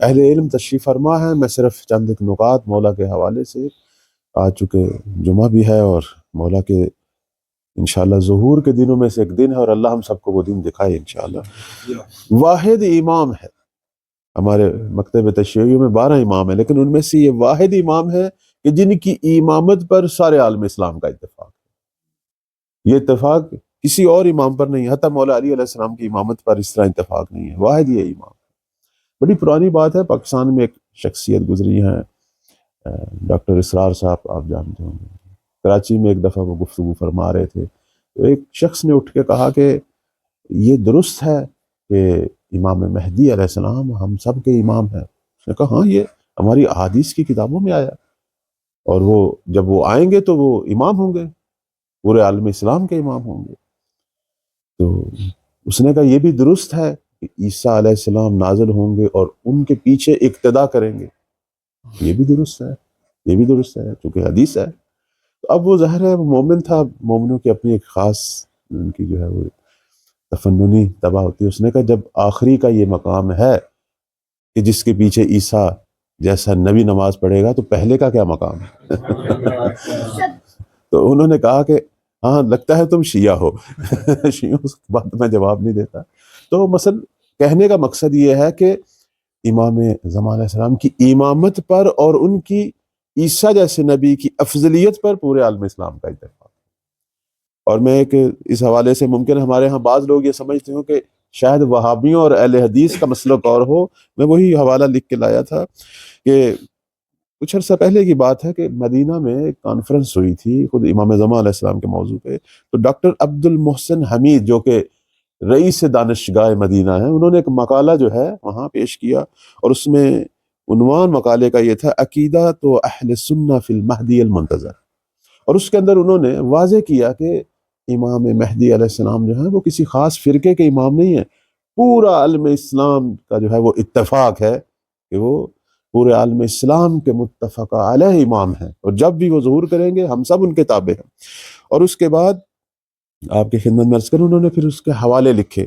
اہل علم تشریف فرما ہے. میں صرف چند ایک نکات مولا کے حوالے سے، آج چونکہ جمعہ بھی ہے اور مولا کے انشاءاللہ ظہور کے دنوں میں سے ایک دن ہے، اور اللہ ہم سب کو وہ دن دکھائے انشاءاللہ. واحد امام ہے ہمارے مکتب تشیعیوں میں، 12 امام ہیں، لیکن ان میں سے یہ واحد امام ہے کہ جن کی امامت پر سارے عالم اسلام کا اتفاق ہے. یہ اتفاق کسی اور امام پر نہیں، حتیٰ مولا علی علیہ السلام کی امامت پر اس طرح اتفاق نہیں ہے. واحد یہ امام. بڑی پرانی بات ہے، پاکستان میں ایک شخصیت گزری ہیں، ڈاکٹر اسرار صاحب، آپ جانتے ہوں گے. کراچی میں ایک دفعہ وہ گفتگو فرما رہے تھے، تو ایک شخص نے اٹھ کے کہا کہ یہ درست ہے کہ امام مہدی علیہ السلام ہم سب کے امام ہیں؟ اس نے کہا ہاں، یہ ہماری احادیث کی کتابوں میں آیا، اور وہ جب وہ آئیں گے تو وہ امام ہوں گے، پورے عالم اسلام کے امام ہوں گے. تو اس نے کہا یہ بھی درست ہے کہ عیسیٰ علیہ السلام نازل ہوں گے اور ان کے پیچھے اقتدا کریں گے. یہ بھی درست ہے، یہ بھی درست ہے، چونکہ حدیث ہے. تو اب وہ ظاہر ہے وہ مومن تھا، مومنوں کی اپنی ایک خاص ان کی جو ہے وہ تفننی طبع ہوتی ہے. اس نے کہا جب آخری کا یہ مقام ہے کہ جس کے پیچھے عیسیٰ جیسا نبی نماز پڑھے گا، تو پہلے کا کیا مقام ہے؟ تو انہوں نے کہا کہ ہاں لگتا ہے تم شیعہ ہو. شیعوں اس بات میں جواب نہیں دیتا. تو مثلا کہنے کا مقصد یہ ہے کہ امام زمان علیہ السلام کی امامت پر اور ان کی عیسیٰ جیسے نبی کی افضلیت پر پورے عالم اسلام کا اتفاق. اور میں ایک اس حوالے سے ممکن ہمارے ہاں بعض لوگ یہ سمجھتے ہوں کہ شاید وہابیوں اور اہل حدیث کا مسلک اور ہو. میں وہی حوالہ لکھ کے لایا تھا کہ کچھ عرصہ پہلے کی بات ہے کہ مدینہ میں ایک کانفرنس ہوئی تھی خود امام زمان علیہ السلام کے موضوع پہ. تو ڈاکٹر عبد المحسن حمید جو کہ رئیس دانشگاہ مدینہ ہیں، انہوں نے ایک مقالہ جو ہے وہاں پیش کیا، اور اس میں عنوان مقالے کا یہ تھا عقیدۃ و اہل سنہ فی المہدی المنتظر. اور اس کے اندر انہوں نے واضح کیا کہ امام مہدی علیہ السلام جو ہیں وہ کسی خاص فرقے کے امام نہیں ہیں. پورا عالم اسلام کا جو ہے وہ اتفاق ہے کہ وہ پورے عالم اسلام کے متفق علیہ امام ہیں، اور جب بھی وہ ظہور کریں گے ہم سب ان کے تابع ہیں. اور اس کے بعد آپ کی خدمت میں عرض کروں، انہوں نے پھر اس کے حوالے لکھے.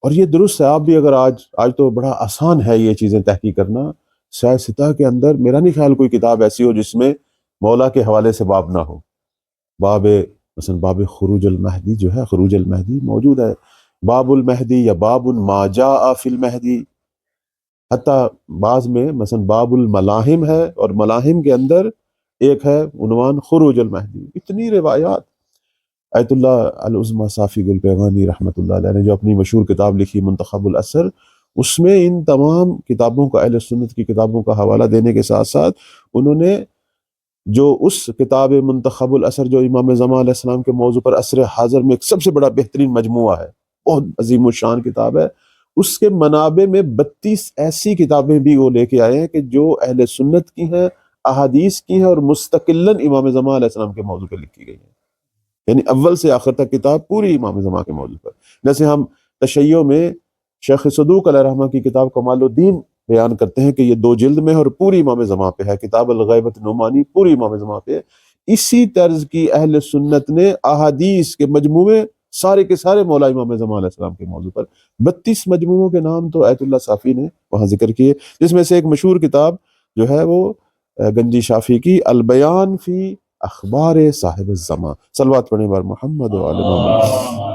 اور یہ درست ہے، آپ بھی اگر آج تو بڑا آسان ہے یہ چیزیں تحقیق کرنا. سیاہ سطح کے اندر میرا نہیں خیال کوئی کتاب ایسی ہو جس میں مولا کے حوالے سے باب نہ ہو. باب مثلا باب خروج المہدی جو ہے، خروج المہدی موجود ہے، باب المہدی یا باب ما جاء فی المہدی. حتیٰ بعض میں مثلا باب الملاحم ہے، اور ملاحم کے اندر ایک ہے عنوان خروج المہدی. اتنی روایات. آیت اللہ العظمی صافی گل پیغانی رحمۃ اللہ علیہ نے جو اپنی مشہور کتاب لکھی منتخب الاثر، اس میں ان تمام کتابوں کا، اہل سنت کی کتابوں کا حوالہ دینے کے ساتھ ساتھ انہوں نے جو اس کتاب منتخب الاثر جو امام زمان علیہ السلام کے موضوع پر عصر حاضر میں ایک سب سے بڑا بہترین مجموعہ ہے، بہت عظیم الشان کتاب ہے، اس کے منابع میں 32 ایسی کتابیں بھی وہ لے کے آئے ہیں کہ جو اہل سنت کی ہیں، احادیث کی ہیں، اور مستقلاً امام زمان علیہ السلام کے موضوع پہ لکھی گئی ہیں. یعنی اول سے آخر تک کتاب پوری امام زمان کے موضوع پر. جیسے ہم تشیع میں شیخ صدوق علیہ رحمہ کی کتاب کمال الدین بیان کرتے ہیں کہ یہ 2 جلد میں اور پوری امام زمان پہ ہے. کتاب الغیبۃ نعمانی پوری امام زمان پہ ہے. اسی طرز کی اہل سنت نے احادیث کے مجموعے سارے کے سارے مولا امام زمان علیہ السلام کے موضوع پر 32 مجموعوں کے نام تو آیت اللہ صافی نے وہاں ذکر کیے، جس میں سے ایک مشہور کتاب جو ہے وہ گنجی شافی کی البیان فی اخبار صاحب الزمان. صلوات پڑھنے بار محمد و آل محمد.